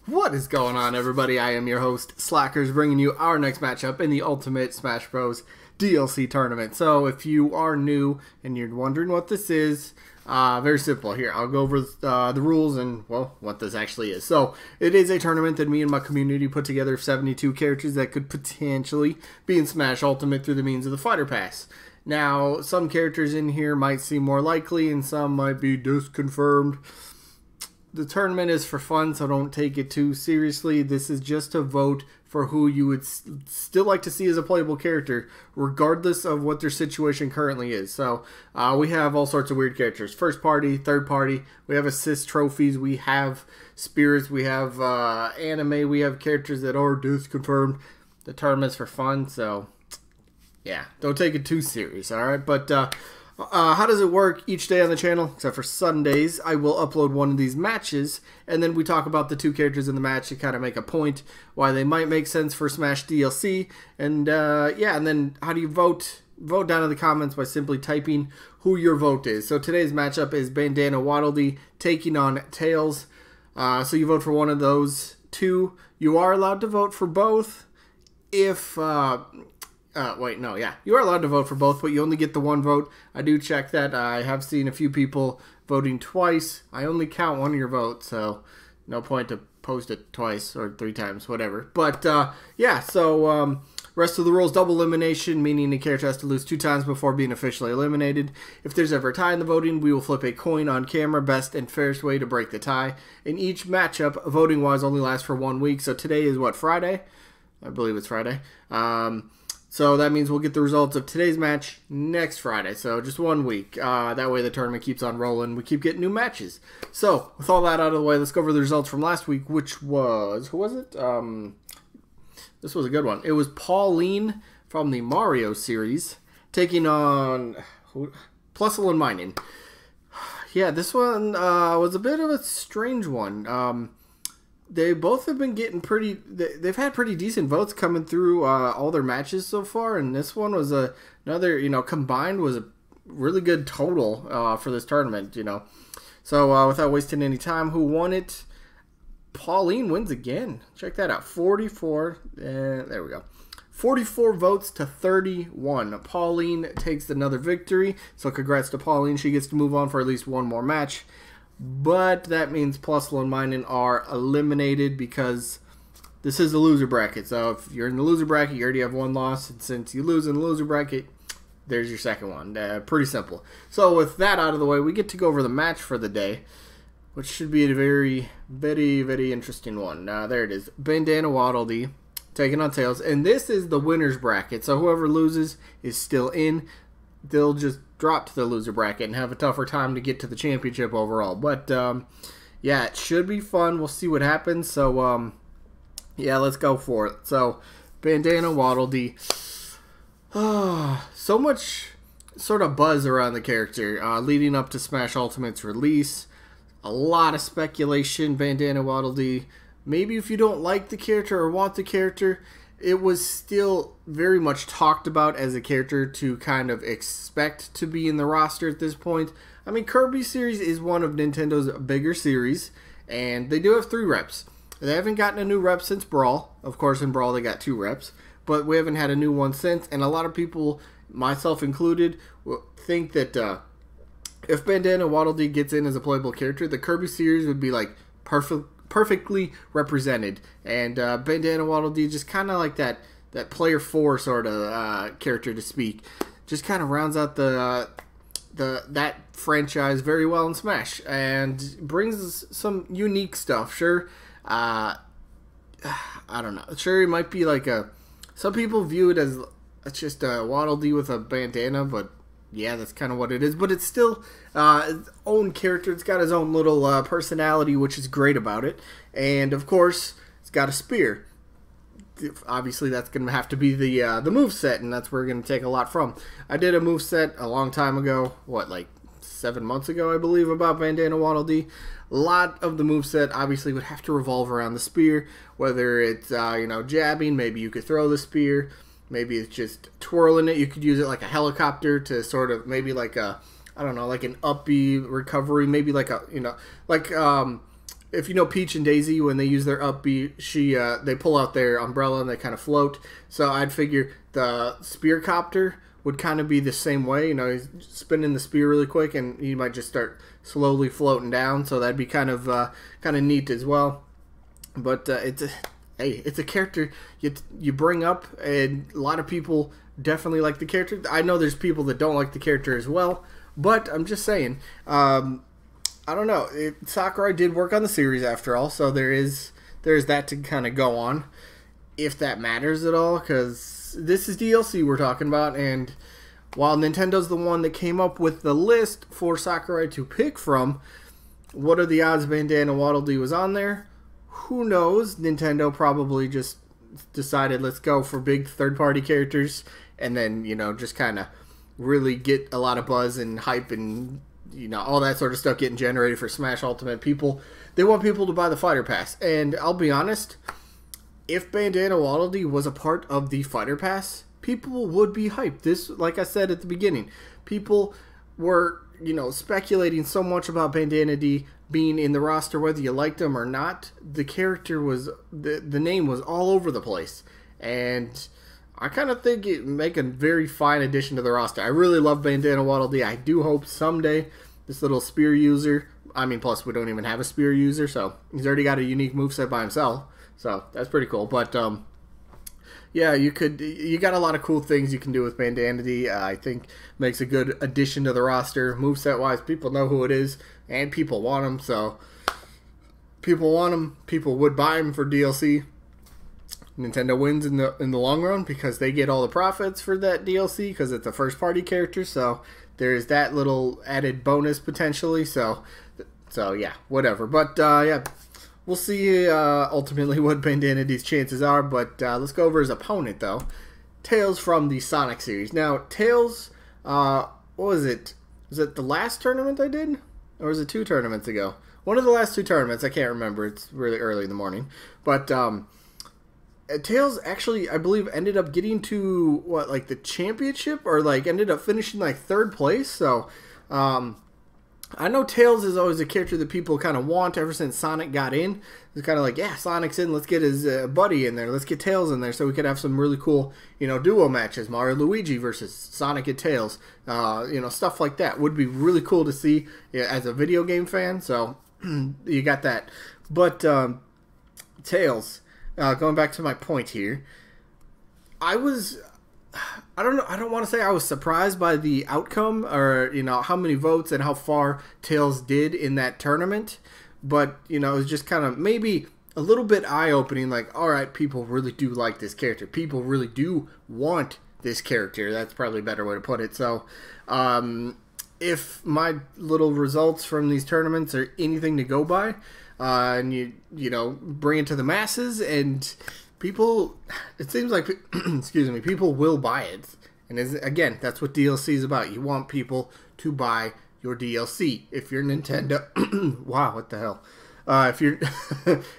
What is going on, everybody? I am your host, Slackerz, bringing you our next matchup in the Ultimate Smash Bros. DLC tournament. So, if you are new and you're wondering what this is, very simple. Here, I'll go over the rules and, well, what this actually is. So, it is a tournament that me and my community put together of 72 characters that could potentially be in Smash Ultimate through the means of the Fighter Pass. Now, some characters in here might seem more likely and some might be disconfirmed. The tournament is for fun, so don't take it too seriously. This is just a vote for who you would still like to see as a playable character, regardless of what their situation currently is. So, we have all sorts of weird characters. First party, third party, we have assist trophies, we have spirits, we have anime, we have characters that are disconfirmed. The tournament's for fun, so yeah, don't take it too serious, alright? But, how does it work each day on the channel? Except for Sundays, I will upload one of these matches, and then we talk about the two characters in the match to kind of make a point why they might make sense for Smash DLC. And yeah, and then how do you vote? Vote down in the comments by simply typing who your vote is. So today's matchup is Bandana Dee taking on Tails. So you vote for one of those two. You are allowed to vote for both if... wait, no, yeah. You are allowed to vote for both, but you only get the one vote. I do check that. I have seen a few people voting twice. I only count one of your votes, so no point to post it twice or three times, whatever. But, yeah, so rest of the rules, double elimination, meaning the character has to lose 2 times before being officially eliminated. If there's ever a tie in the voting, we will flip a coin on camera, best and fairest way to break the tie. In each matchup, voting-wise, only lasts for 1 week. So today is, what, Friday? I believe it's Friday. So that means we'll get the results of today's match next Friday. So just 1 week. That way the tournament keeps on rolling. We keep getting new matches. So with all that out of the way, let's go over the results from last week, which was... Who was it? This was a good one. It was Pauline from the Mario series taking on Plusle and Mining. Yeah, this one was a bit of a strange one. They both have been getting pretty... They've had pretty decent votes coming through all their matches so far, and this one was another, you know, combined was a really good total for this tournament, you know. So without wasting any time, who won it? Pauline wins again. Check that out. 44... there we go. 44 votes to 31. Pauline takes another victory, so congrats to Pauline. She gets to move on for at least one more match. But that means Plusle and Mining are eliminated because this is the loser bracket. So if you're in the loser bracket, you already have one loss. And since you lose in the loser bracket, there's your second one. Pretty simple. So with that out of the way, we get to go over the match for the day, which should be a very, very, very interesting one. There it is. Bandana Dee taking on Tails. And this is the winner's bracket. So whoever loses is still in. They'll just drop to the loser bracket and have a tougher time to get to the championship overall. But, yeah, it should be fun. We'll see what happens. So, yeah, let's go for it. So, Bandana Dee. So much sort of buzz around the character leading up to Smash Ultimate's release. A lot of speculation. Bandana Dee. Maybe if you don't like the character or want the character, it was still very much talked about as a character to kind of expect to be in the roster at this point. I mean, Kirby series is one of Nintendo's bigger series, and they do have 3 reps. They haven't gotten a new rep since Brawl. Of course, in Brawl they got 2 reps, but we haven't had a new one since, and a lot of people, myself included, think that if Bandana Dee gets in as a playable character, the Kirby series would be like perfectly represented, and Bandana Dee just kind of like that player 4 sort of character to speak, just kind of rounds out that franchise very well in Smash and brings some unique stuff. Sure, I don't know. Sure, it might be like some people view it as just a Waddle Dee with a bandana, but yeah, that's kind of what it is. But it's still his own character. It's got his own little personality, which is great about it. And, of course, it's got a spear. Obviously, that's going to have to be the moveset, and that's where we're going to take a lot from. I did a moveset a long time ago. What, like 7 months ago, I believe, about Bandana Dee. A lot of the moveset obviously would have to revolve around the spear. Whether it's, you know, jabbing, maybe you could throw the spear. Maybe it's just twirling it. You could use it like a helicopter to sort of maybe like a, I don't know, like an uppy recovery. Maybe like a, you know, like if you know Peach and Daisy, when they use their up B, they pull out their umbrella and they kind of float. So I'd figure the spear copter would kind of be the same way. You know, he's spinning the spear really quick, and he might just start slowly floating down. So that'd be kind of neat as well. But it's a character you bring up, and a lot of people definitely like the character. I know there's people that don't like the character as well, but I'm just saying. I don't know. Sakurai did work on the series after all, so there's that to kind of go on, if that matters at all, because this is DLC we're talking about, and while Nintendo's the one that came up with the list for Sakurai to pick from, what are the odds Bandana Dee was on there? Who knows? Nintendo probably just decided, let's go for big third-party characters, and then, you know, just kind of really get a lot of buzz and hype and, you know, all that sort of stuff getting generated for Smash Ultimate. They want people to buy the Fighter Pass. And I'll be honest, if Bandana Dee was a part of the Fighter Pass, people would be hyped. This, like I said at the beginning, people were, you know, speculating so much about Bandana Dee being in the roster, whether you liked him or not. The character was, the name was all over the place. And I kind of think it make a very fine addition to the roster. I really love Bandana Dee. I do hope someday this little spear user, I mean, plus we don't even have a spear user, so he's already got a unique moveset by himself. So that's pretty cool. But yeah, you got a lot of cool things you can do with Bandana Dee. I think makes a good addition to the roster. Moveset wise, people know who it is, and people want him. So people want him. People would buy him for DLC. Nintendo wins in the long run because they get all the profits for that DLC because it's a first party character. So there's that little added bonus potentially. So yeah, whatever. But yeah, we'll see ultimately what Bandana Dee's chances are. But let's go over his opponent though. Tails from the Sonic series. Now Tails, what was it? Was it the last tournament I did, or was it 2 tournaments ago? One of the last 2 tournaments. I can't remember. It's really early in the morning. But Tails actually, I believe, ended up getting to, what, like the championship? Or, like, ended up finishing, like, 3rd place. So, I know Tails is always a character that people kind of want ever since Sonic got in. It's kind of like, yeah, Sonic's in, let's get his buddy in there. Let's get Tails in there so we could have some really cool, you know, duo matches. Mario Luigi versus Sonic and Tails. You know, stuff like that would be really cool to see as a video game fan. So, you got that. But, Tails... going back to my point here, I don't want to say I was surprised by the outcome or, you know, how many votes and how far Tails did in that tournament. But, you know, it was just kind of maybe a little bit eye-opening, like, all right, people really do like this character. People really do want this character. That's probably a better way to put it. So, if my little results from these tournaments are anything to go by, and you know, bring it to the masses, and people, it seems like, excuse me, people will buy it. And again, that's what DLC is about. You want people to buy your DLC. If you're Nintendo, wow, what the hell? If you're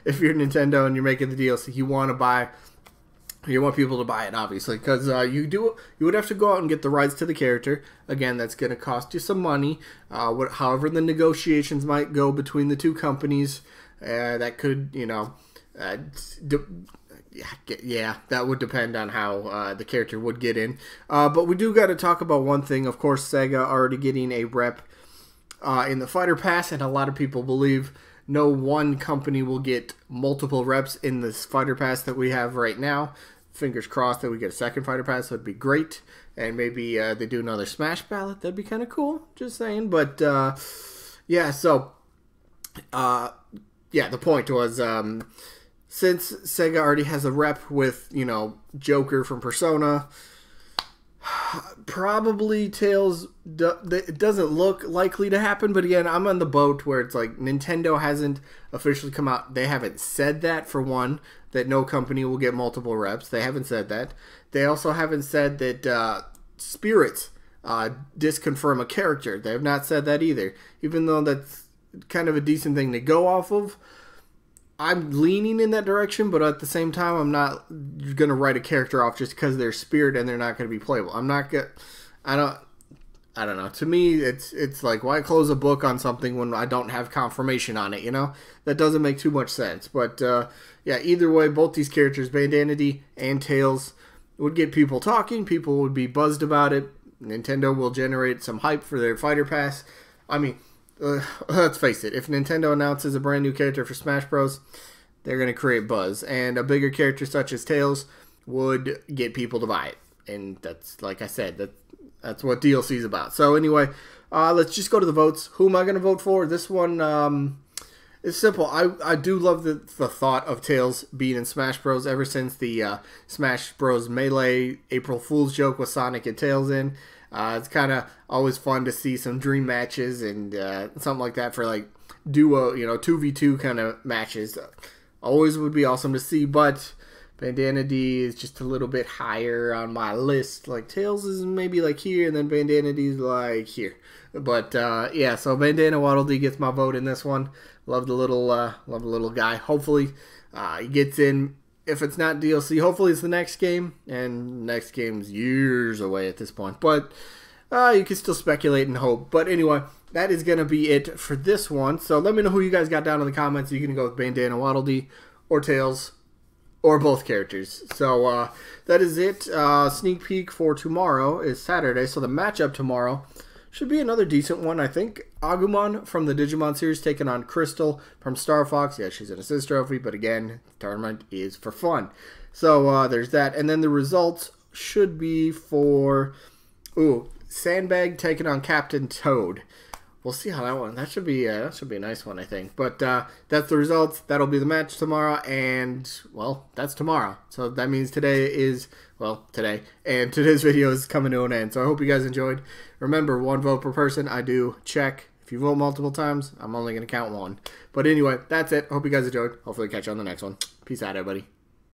if you're Nintendo and you're making the DLC, you want people to buy it, obviously, because you would have to go out and get the rights to the character. Again, that's going to cost you some money. However the negotiations might go between the 2 companies, that could, you know, yeah, that would depend on how the character would get in. But we do got to talk about one thing. Of course, Sega already getting a rep in the Fighter Pass, and a lot of people believe no one company will get multiple reps in this Fighter Pass that we have right now. Fingers crossed that we get a second Fighter Pass. That would be great. And maybe they do another Smash ballot. That'd be kind of cool. Just saying. But, yeah, so, yeah, the point was, since Sega already has a rep with, you know, Joker from Persona, probably Tails, it doesn't look likely to happen. But again, I'm on the boat where it's like Nintendo hasn't officially come out. They haven't said that, for one, that no company will get multiple reps. They haven't said that. They also haven't said that Spirits disconfirm a character. They have not said that either. Even though that's kind of a decent thing to go off of, I'm leaning in that direction, but at the same time, I'm not going to write a character off just because they're Spirit and they're not going to be playable. I'm not going. I don't know. To me, it's like, why close a book on something when I don't have confirmation on it, you know? That doesn't make too much sense. But, yeah, either way, both these characters, Bandana Dee and Tails, would get people talking. People would be buzzed about it. Nintendo will generate some hype for their Fighter Pass. I mean, let's face it. If Nintendo announces a brand new character for Smash Bros., they're going to create buzz. And a bigger character such as Tails would get people to buy it. And that's, like I said, that's what DLC is about. So anyway, let's just go to the votes. Who am I going to vote for? This one is simple. I do love the thought of Tails being in Smash Bros. Ever since the Smash Bros. Melee April Fool's joke with Sonic and Tails in. It's kind of always fun to see some dream matches and something like that for like duo, 2v2 kind of matches. Always would be awesome to see, but Bandana Dee is just a little bit higher on my list. Like, Tails is maybe like here, and then Bandana Dee is like here. But, yeah, so Bandana Waddle Dee gets my vote in this one. Love the little guy. Hopefully, he gets in. If it's not DLC, hopefully it's the next game. And next game's years away at this point. But you can still speculate and hope. But anyway, that is going to be it for this one. So let me know who you guys got down in the comments. You can go with Bandana Waddle Dee or Tails, or both characters. So that is it. Sneak peek for tomorrow is Saturday. So the matchup tomorrow should be another decent one, I think. Agumon from the Digimon series taking on Crystal from Star Fox. Yeah, she's an assist trophy, but again, the tournament is for fun. So there's that. And then the results should be for Sandbag taking on Captain Toad. We'll see how that one. That should be a nice one, I think. But that's the results. That'll be the match tomorrow, and well, that's tomorrow. So that means today is today, and today's video is coming to an end. So I hope you guys enjoyed. Remember, 1 vote per person. I do check. If you vote multiple times, I'm only going to count 1. But anyway, that's it. Hope you guys enjoyed. Hopefully catch you on the next one. Peace out, everybody.